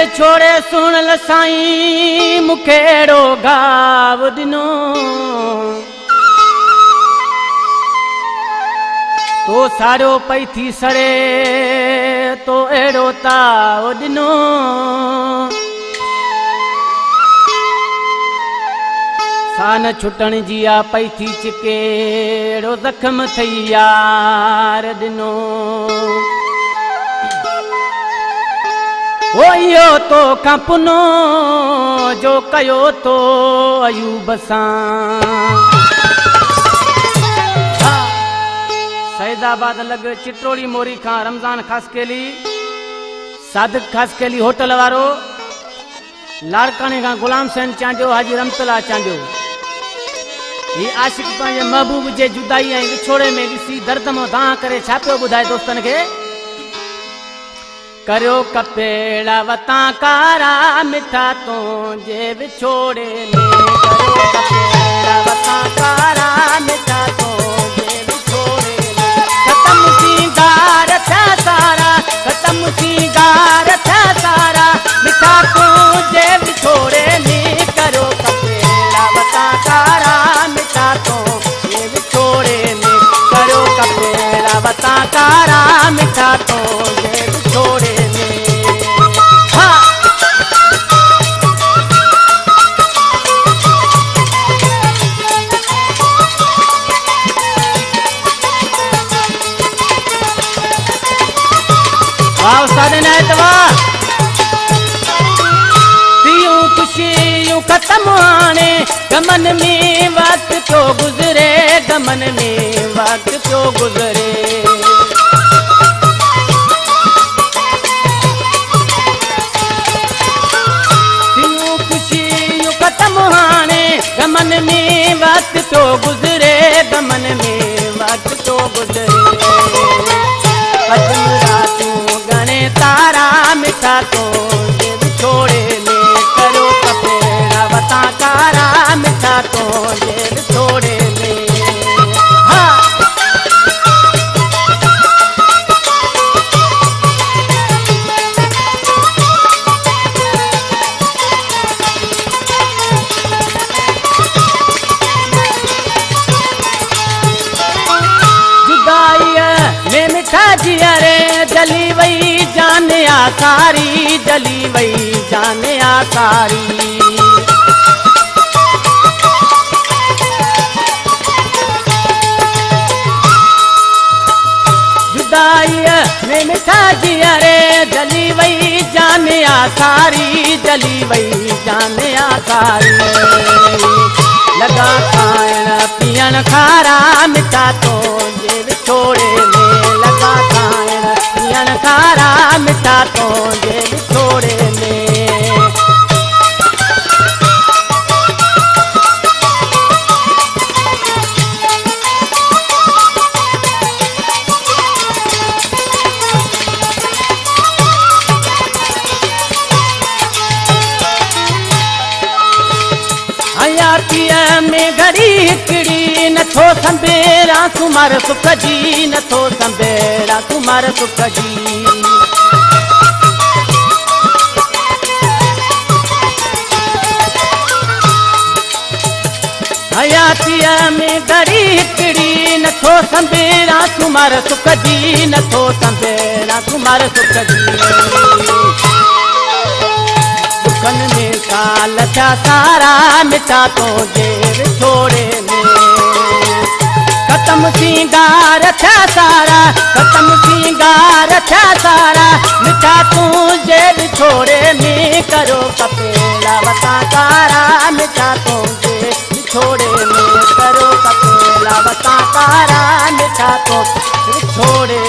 दिल छोड़े सुन ल साईं मूंखे अहिड़ो घाव ॾिनो तो साड़ियो पई थी सड़े तो अहिड़ो ताव ॾिनो सान छुटण जी आ पई थी चिके अहिड़ो ज़ख़्म थई यार ॾिनो ओ इहो तो खां पुनो जो कयो तो अयूब सां सैदाबाद लग चित्रोड़ी मोरी खां रमज़ान खासकेली सादिक खासकेली होटल वारो लाड़काने खां गुलाम हुसैन चांडियो हाजी रमतला चांडियो ही आशिक पंहिंजे महबूब जे जुदाई ऐं विछोड़े में ॾिसी दर्द मां दां करे छा पियो ॿुधाए दोस्तनि खे करियो कपेड़ा वतां कारा मिठा तो जे विछोड़े में करियो कपेड़ा वतां कारा मिठा तो खत्म सिंगार था सारा मिठा तुझे विछोड़े में करो कपेड़ा वता कारा मिठा तो ये विछोड़े में करो कपेड़ा वता कारा मिठा तो ये विछोड़े में खत्म आने गमन में वक्त तो गुजरे गमन में वक्त तो गुजरे खुशियों खत्म आने गमन में वक्त तो गुजरे गमन में वक्त तो गुजरे रातों गणे तारा मिठा तो छोड़े में करो कपेड़ा वता कारा मिठा तो जेल छोड़े में जुदाई में मिठा जिया रे जली वही जाने आ सारी जली वही जाने आ सारी जुदाई में मिठा जिया रे जली वही जाने आ सारी जली वही जाने आ सारी लगा खाइण पियण खारा मिठा तो जे विछोड़े में लगा खाइण पियण खारा मिठा तो जे विछोड़े में हयातीअ में घड़ी हिकिड़ी नथो संभेरा सुमर सुख जी नथो संभेरा सुमर सुख जी हयातीअ में घड़ी हिकिड़ी नथो संभेरा सुमर सुख जी नथो संभेरा सुमर सुख जी दुखन में काल था सारा मिठा तो जे विछोड़े में खत्म सिंगार था सारा खत्म सिंगार था सारा मिठा तू जे विछोड़े में करो कपेड़ा वता कारा मिठा तो जे विछोड़े में करो कपेड़ा वता कारा मिठा तो विछोड़े